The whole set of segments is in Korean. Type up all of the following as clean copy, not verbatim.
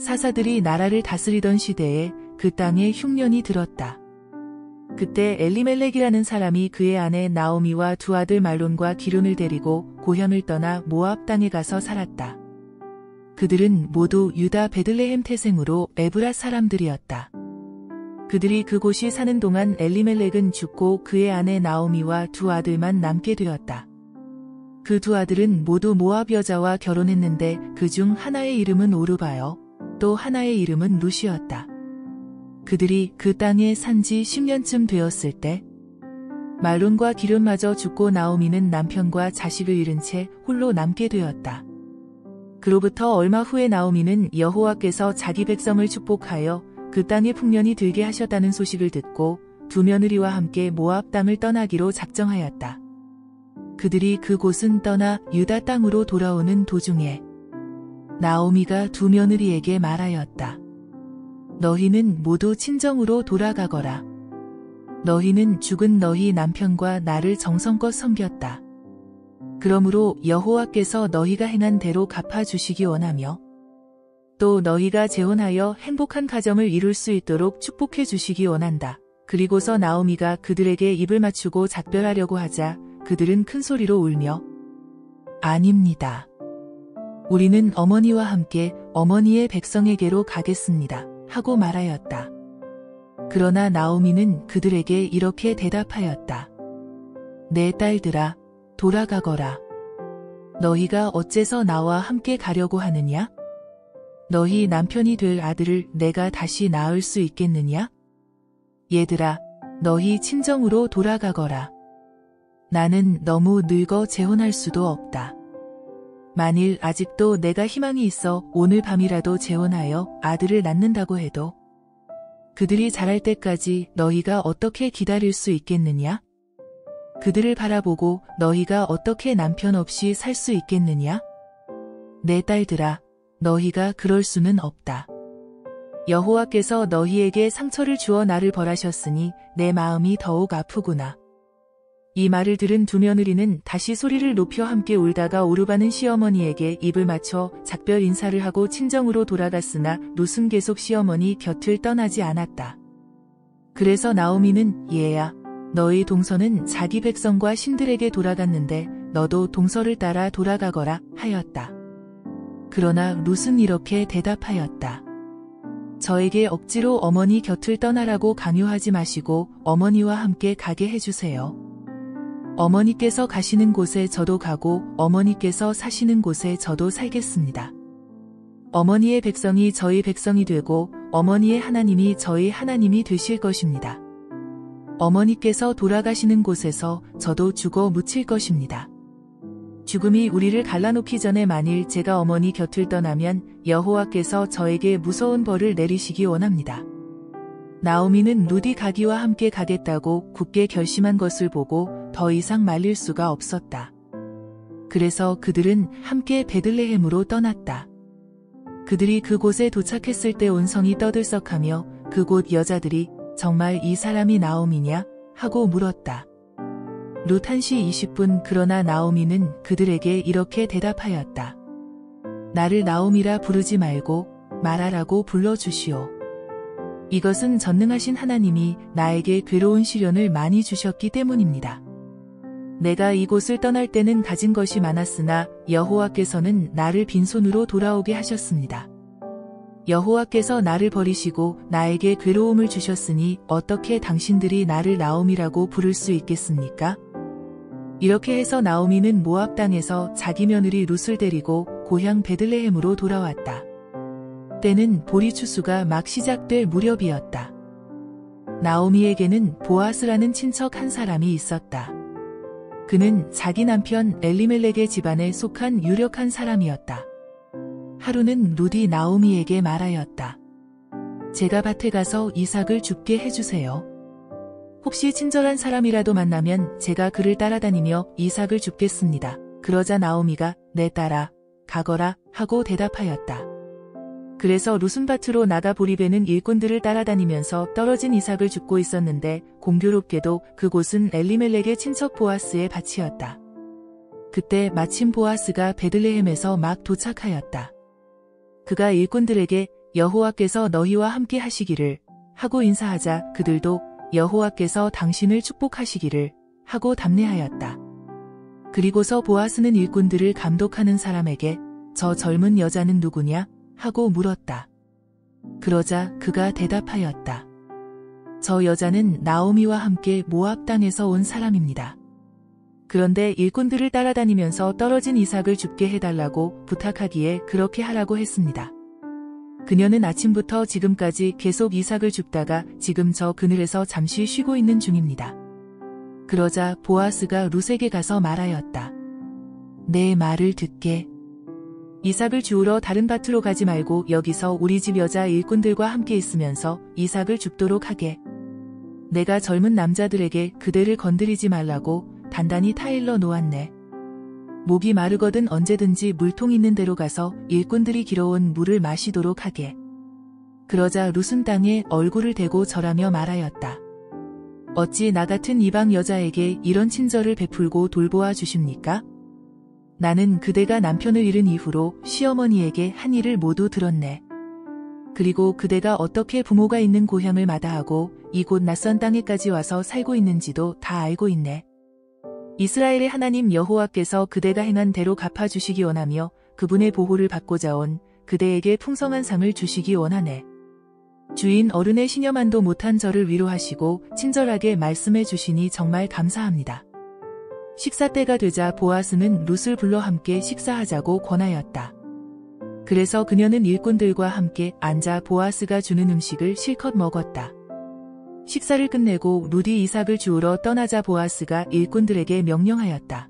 사사들이 나라를 다스리던 시대에 그 땅에 흉년이 들었다. 그때 엘리멜렉이라는 사람이 그의 아내 나오미와 두 아들 말론과 기럐을 데리고 고향을 떠나 모압 땅에 가서 살았다. 그들은 모두 유다 베들레헴 태생으로 에브라 사람들이었다. 그들이 그곳이 사는 동안 엘리멜렉은 죽고 그의 아내 나오미와 두 아들만 남게 되었다. 그 두 아들은 모두 모압 여자와 결혼했는데 그중 하나의 이름은 오르바여, 또 하나의 이름은 룻이었다. 그들이 그 땅에 산지 10년쯤 되었을 때 말론과 기럐마저 죽고 나오미는 남편과 자식을 잃은 채 홀로 남게 되었다. 그로부터 얼마 후에 나오미는 여호와께서 자기 백성을 축복하여 그 땅에 풍년이 들게 하셨다는 소식을 듣고 두 며느리와 함께 모압 땅을 떠나기로 작정하였다. 그들이 그곳은 떠나 유다 땅으로 돌아오는 도중에 나오미가 두 며느리에게 말하였다. 너희는 모두 친정으로 돌아가거라. 너희는 죽은 너희 남편과 나를 정성껏 섬겼다. 그러므로 여호와께서 너희가 행한 대로 갚아주시기 원하며 또 너희가 재혼하여 행복한 가정을 이룰 수 있도록 축복해 주시기 원한다. 그리고서 나오미가 그들에게 입을 맞추고 작별하려고 하자 그들은 큰 소리로 울며 아닙니다. 우리는 어머니와 함께 어머니의 백성에게로 가겠습니다. 하고 말하였다. 그러나 나오미는 그들에게 이렇게 대답하였다. 내 딸들아, 돌아가거라. 너희가 어째서 나와 함께 가려고 하느냐? 너희 남편이 될 아들을 내가 다시 낳을 수 있겠느냐? 얘들아, 너희 친정으로 돌아가거라. 나는 너무 늙어 재혼할 수도 없다. 만일 아직도 내가 희망이 있어 오늘 밤이라도 재혼하여 아들을 낳는다고 해도 그들이 자랄 때까지 너희가 어떻게 기다릴 수 있겠느냐? 그들을 바라보고 너희가 어떻게 남편 없이 살 수 있겠느냐? 내 딸들아, 너희가 그럴 수는 없다. 여호와께서 너희에게 상처를 주어 나를 벌하셨으니 내 마음이 더욱 아프구나. 이 말을 들은 두 며느리는 다시 소리를 높여 함께 울다가 오르바는 시어머니에게 입을 맞춰 작별 인사를 하고 친정으로 돌아갔으나 룻은 계속 시어머니 곁을 떠나지 않았다. 그래서 나오미는 얘야, 너희 동서는 자기 백성과 신들에게 돌아갔는데 너도 동서를 따라 돌아가거라 하였다. 그러나 룻은 이렇게 대답하였다. 저에게 억지로 어머니 곁을 떠나라고 강요하지 마시고 어머니와 함께 가게 해주세요. 어머니께서 가시는 곳에 저도 가고 어머니께서 사시는 곳에 저도 살겠습니다. 어머니의 백성이 저희 백성이 되고 어머니의 하나님이 저희 하나님이 되실 것입니다. 어머니께서 돌아가시는 곳에서 저도 죽어 묻힐 것입니다. 죽음이 우리를 갈라놓기 전에 만일 제가 어머니 곁을 떠나면 여호와께서 저에게 무서운 벌을 내리시기 원합니다. 나오미는 룻이 가기와 함께 가겠다고 굳게 결심한 것을 보고 더 이상 말릴 수가 없었다. 그래서 그들은 함께 베들레헴으로 떠났다. 그들이 그곳에 도착했을 때 온 성이 떠들썩하며 그곳 여자들이 정말 이 사람이 나오미냐? 하고 물었다. 룻 1시 20분 그러나 나오미는 그들에게 이렇게 대답하였다. 나를 나오미라 부르지 말고 마라라고 불러주시오. 이것은 전능하신 하나님이 나에게 괴로운 시련을 많이 주셨기 때문입니다. 내가 이곳을 떠날 때는 가진 것이 많았으나 여호와께서는 나를 빈손으로 돌아오게 하셨습니다. 여호와께서 나를 버리시고 나에게 괴로움을 주셨으니 어떻게 당신들이 나를 나오미라고 부를 수 있겠습니까? 이렇게 해서 나오미는 모압 땅에서 자기 며느리 룻을 데리고 고향 베들레헴으로 돌아왔다. 때는 보리 추수가 막 시작될 무렵이었다. 나오미에게는 보아스라는 친척 한 사람이 있었다. 그는 자기 남편 엘리멜렉의 집안에 속한 유력한 사람이었다. 하루는 룻이 나오미에게 말하였다. 제가 밭에 가서 이삭을 줍게 해주세요. 혹시 친절한 사람이라도 만나면 제가 그를 따라다니며 이삭을 줍겠습니다. 그러자 나오미가 내 딸아, 가거라 하고 대답하였다. 그래서 룻은 밭으로 나가 보리배는 일꾼들을 따라다니면서 떨어진 이삭을 줍고 있었는데 공교롭게도 그곳은 엘리멜렉의 친척 보아스의 밭이었다. 그때 마침 보아스가 베들레헴에서 막 도착하였다. 그가 일꾼들에게 여호와께서 너희와 함께 하시기를 하고 인사하자 그들도 여호와께서 당신을 축복하시기를 하고 답례하였다. 그리고서 보아스는 일꾼들을 감독하는 사람에게 저 젊은 여자는 누구냐 하고 물었다. 그러자 그가 대답하였다. 저 여자는 나오미와 함께 모압 땅에서 온 사람입니다. 그런데 일꾼들을 따라다니면서 떨어진 이삭을 줍게 해달라고 부탁하기에 그렇게 하라고 했습니다. 그녀는 아침부터 지금까지 계속 이삭을 줍다가 지금 저 그늘에서 잠시 쉬고 있는 중입니다. 그러자 보아스가 룻에게 가서 말하였다. 내 말을 듣게. 이삭을 주우러 다른 밭으로 가지 말고 여기서 우리 집 여자 일꾼들과 함께 있으면서 이삭을 줍도록 하게. 내가 젊은 남자들에게 그대를 건드리지 말라고 단단히 타일러 놓았네. 목이 마르거든 언제든지 물통 있는 데로 가서 일꾼들이 길어온 물을 마시도록 하게. 그러자 룻은 땅에 얼굴을 대고 절하며 말하였다. 어찌 나 같은 이방 여자에게 이런 친절을 베풀고 돌보아 주십니까? 나는 그대가 남편을 잃은 이후로 시어머니에게 한 일을 모두 들었네. 그리고 그대가 어떻게 부모가 있는 고향을 마다하고 이곳 낯선 땅에까지 와서 살고 있는지도 다 알고 있네. 이스라엘의 하나님 여호와께서 그대가 행한 대로 갚아주시기 원하며 그분의 보호를 받고자 온 그대에게 풍성한 상을 주시기 원하네. 주인 어른의 신여만도 못한 저를 위로하시고 친절하게 말씀해 주시니 정말 감사합니다. 식사 때가 되자 보아스는 룻을 불러 함께 식사하자고 권하였다. 그래서 그녀는 일꾼들과 함께 앉아 보아스가 주는 음식을 실컷 먹었다. 식사를 끝내고 룻이 이삭을 주우러 떠나자 보아스가 일꾼들에게 명령하였다.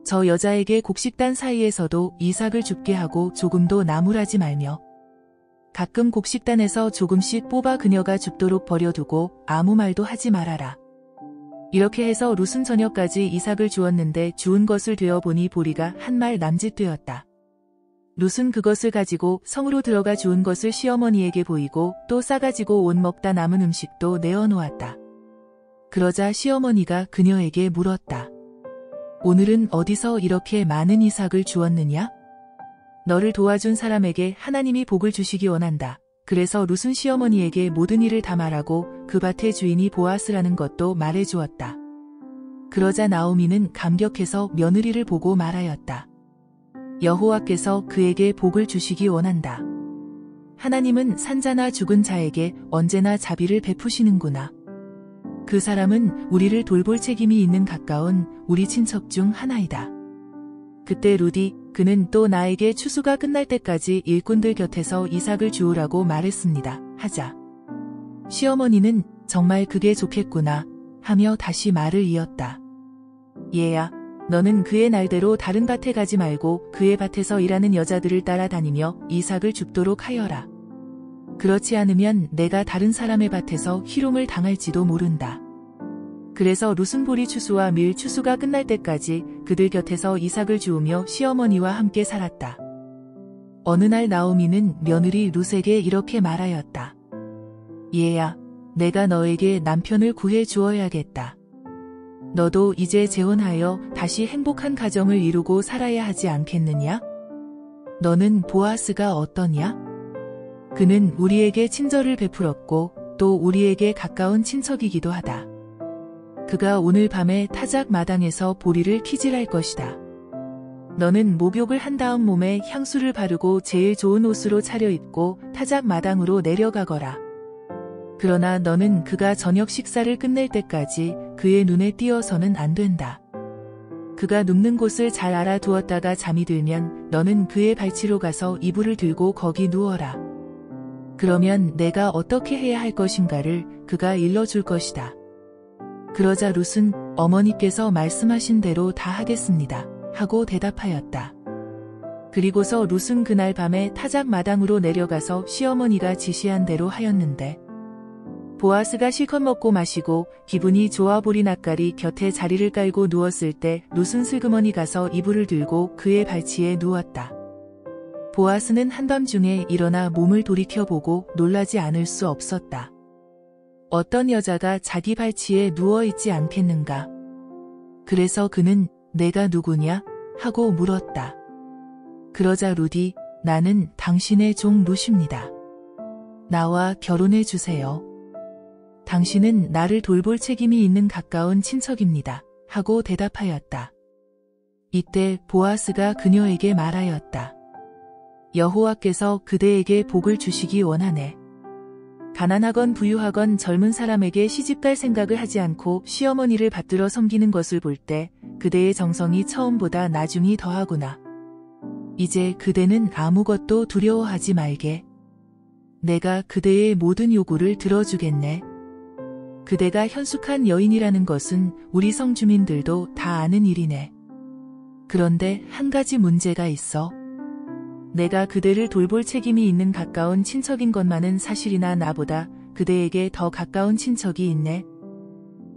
저 여자에게 곡식단 사이에서도 이삭을 줍게 하고 조금도 나무라지 말며 가끔 곡식단에서 조금씩 뽑아 그녀가 줍도록 버려두고 아무 말도 하지 말아라. 이렇게 해서 룻은 저녁까지 이삭을 주었는데 주운 것을 되어보니 보리가 한 말 남짓되었다. 룻은 그것을 가지고 성으로 들어가 주운 것을 시어머니에게 보이고 또 싸가지고 온 먹다 남은 음식도 내어놓았다. 그러자 시어머니가 그녀에게 물었다. 오늘은 어디서 이렇게 많은 이삭을 주었느냐? 너를 도와준 사람에게 하나님이 복을 주시기 원한다. 그래서 룻은 시어머니에게 모든 일을 다 말하고 그 밭의 주인이 보아스라는 것도 말해주었다. 그러자 나오미는 감격해서 며느리를 보고 말하였다. 여호와께서 그에게 복을 주시기 원한다. 하나님은 산자나 죽은 자에게 언제나 자비를 베푸시는구나. 그 사람은 우리를 돌볼 책임이 있는 가까운 우리 친척 중 하나이다. 그때 룻이 그는 또 나에게 추수가 끝날 때까지 일꾼들 곁에서 이삭을 주우라고 말했습니다. 하자 시어머니는 정말 그게 좋겠구나 하며 다시 말을 이었다. 얘야, 너는 그의 날대로 다른 밭에 가지 말고 그의 밭에서 일하는 여자들을 따라다니며 이삭을 줍도록 하여라. 그렇지 않으면 내가 다른 사람의 밭에서 희롱을 당할지도 모른다. 그래서 룻은 보리 추수와 밀 추수가 끝날 때까지 그들 곁에서 이삭을 주우며 시어머니와 함께 살았다. 어느 날 나오미는 며느리 룻에게 이렇게 말하였다. 얘야, 내가 너에게 남편을 구해 주어야겠다. 너도 이제 재혼하여 다시 행복한 가정을 이루고 살아야 하지 않겠느냐? 너는 보아스가 어떠냐? 그는 우리에게 친절을 베풀었고 또 우리에게 가까운 친척이기도 하다. 그가 오늘 밤에 타작 마당에서 보리를 키질할 것이다. 너는 목욕을 한 다음 몸에 향수를 바르고 제일 좋은 옷으로 차려입고 타작 마당으로 내려가거라. 그러나 너는 그가 저녁 식사를 끝낼 때까지 그의 눈에 띄어서는 안 된다. 그가 눕는 곳을 잘 알아두었다가 잠이 들면 너는 그의 발치로 가서 이불을 들고 거기 누워라. 그러면 내가 어떻게 해야 할 것인가를 그가 일러줄 것이다. 그러자 룻은 어머니께서 말씀하신 대로 다 하겠습니다. 하고 대답하였다. 그리고서 룻은 그날 밤에 타작 마당으로 내려가서 시어머니가 지시한 대로 하였는데 보아스가 실컷 먹고 마시고 기분이 좋아 보리 낯가리 곁에 자리를 깔고 누웠을 때 룻은 슬그머니 가서 이불을 들고 그의 발치에 누웠다. 보아스는 한밤중에 일어나 몸을 돌이켜보고 놀라지 않을 수 없었다. 어떤 여자가 자기 발치에 누워있지 않겠는가? 그래서 그는 내가 누구냐? 하고 물었다. 그러자 룻이 나는 당신의 종 룻입니다. 나와 결혼해 주세요. 당신은 나를 돌볼 책임이 있는 가까운 친척입니다. 하고 대답하였다. 이때 보아스가 그녀에게 말하였다. 여호와께서 그대에게 복을 주시기 원하네. 가난하건 부유하건 젊은 사람에게 시집갈 생각을 하지 않고 시어머니를 받들어 섬기는 것을 볼 때 그대의 정성이 처음보다 나중이 더하구나. 이제 그대는 아무것도 두려워하지 말게. 내가 그대의 모든 요구를 들어주겠네. 그대가 현숙한 여인이라는 것은 우리 성 주민들도 다 아는 일이네. 그런데 한 가지 문제가 있어. 내가 그대를 돌볼 책임이 있는 가까운 친척인 것만은 사실이나 나보다 그대에게 더 가까운 친척이 있네.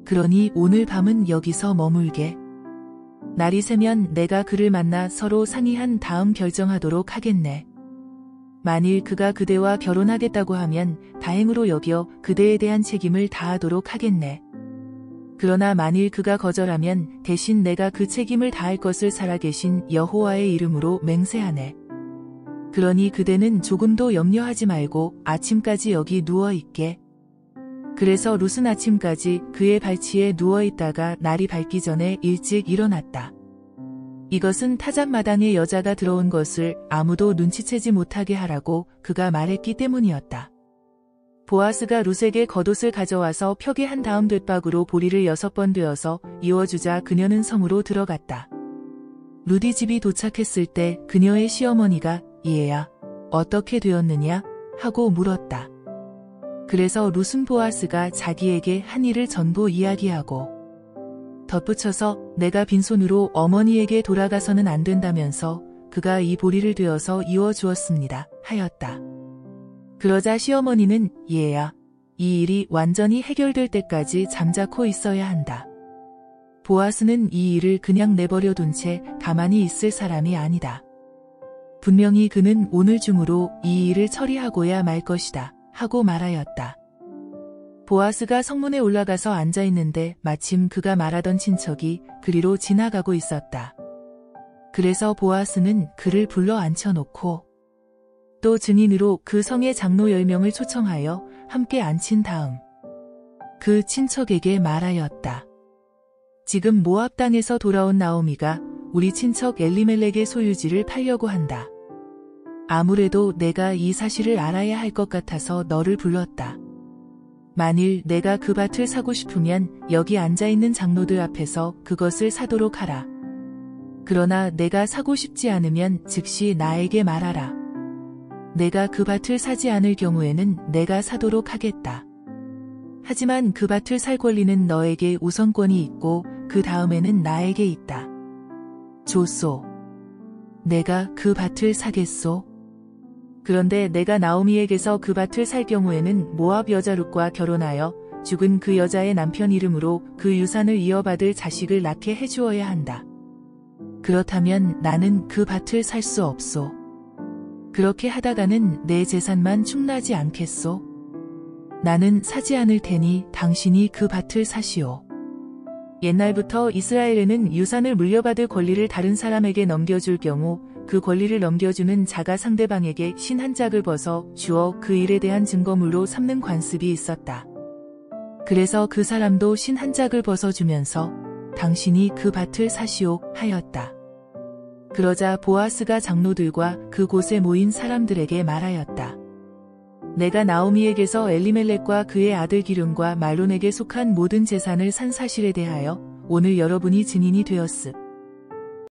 그러니 오늘 밤은 여기서 머물게. 날이 새면 내가 그를 만나 서로 상의한 다음 결정하도록 하겠네. 만일 그가 그대와 결혼하겠다고 하면 다행으로 여겨 그대에 대한 책임을 다하도록 하겠네. 그러나 만일 그가 거절하면 대신 내가 그 책임을 다할 것을 살아계신 여호와의 이름으로 맹세하네. 그러니 그대는 조금도 염려하지 말고 아침까지 여기 누워있게. 그래서 룻은 아침까지 그의 발치에 누워있다가 날이 밝기 전에 일찍 일어났다. 이것은 타작마당에 여자가 들어온 것을 아무도 눈치채지 못하게 하라고 그가 말했기 때문이었다. 보아스가 룻에게 겉옷을 가져와서 펴게 한 다음 돛박으로 보리를 6번 되어서 이어주자 그녀는 성으로 들어갔다. 룻이 집이 도착했을 때 그녀의 시어머니가 이해야, 어떻게 되었느냐? 하고 물었다. 그래서 룻은 보아스가 자기에게 한 일을 전부 이야기하고 덧붙여서 내가 빈손으로 어머니에게 돌아가서는 안 된다면서 그가 이 보리를 되어서 이어 주었습니다. 하였다. 그러자 시어머니는 얘야, 이 일이 완전히 해결될 때까지 잠자코 있어야 한다. 보아스는 이 일을 그냥 내버려 둔 채 가만히 있을 사람이 아니다. 분명히 그는 오늘 중으로 이 일을 처리하고야 말 것이다. 하고 말하였다. 보아스가 성문에 올라가서 앉아있는데 마침 그가 말하던 친척이 그리로 지나가고 있었다. 그래서 보아스는 그를 불러 앉혀놓고 또 증인으로 그 성의 장로 10명을 초청하여 함께 앉힌 다음 그 친척에게 말하였다. 지금 모압 땅에서 돌아온 나오미가 우리 친척 엘리멜렉의 소유지를 팔려고 한다. 아무래도 내가 이 사실을 알아야 할 것 같아서 너를 불렀다. 만일 내가 그 밭을 사고 싶으면 여기 앉아있는 장로들 앞에서 그것을 사도록 하라. 그러나 내가 사고 싶지 않으면 즉시 나에게 말하라. 내가 그 밭을 사지 않을 경우에는 내가 사도록 하겠다. 하지만 그 밭을 살 권리는 너에게 우선권이 있고 그 다음에는 나에게 있다. 좋소. 내가 그 밭을 사겠소. 그런데 내가 나오미에게서 그 밭을 살 경우에는 모압 여자 룻과 결혼하여 죽은 그 여자의 남편 이름으로 그 유산을 이어받을 자식을 낳게 해주어야 한다. 그렇다면 나는 그 밭을 살 수 없소. 그렇게 하다가는 내 재산만 축나지 않겠소. 나는 사지 않을 테니 당신이 그 밭을 사시오. 옛날부터 이스라엘에는 유산을 물려받을 권리를 다른 사람에게 넘겨줄 경우 그 권리를 넘겨주는 자가 상대방에게 신 한 짝을 벗어 주어 그 일에 대한 증거물로 삼는 관습이 있었다. 그래서 그 사람도 신 한 짝을 벗어주면서 당신이 그 밭을 사시오 하였다. 그러자 보아스가 장로들과 그곳에 모인 사람들에게 말하였다. 내가 나오미에게서 엘리멜렉과 그의 아들 기lum과 말론에게 속한 모든 재산을 산 사실에 대하여 오늘 여러분이 증인이 되었으.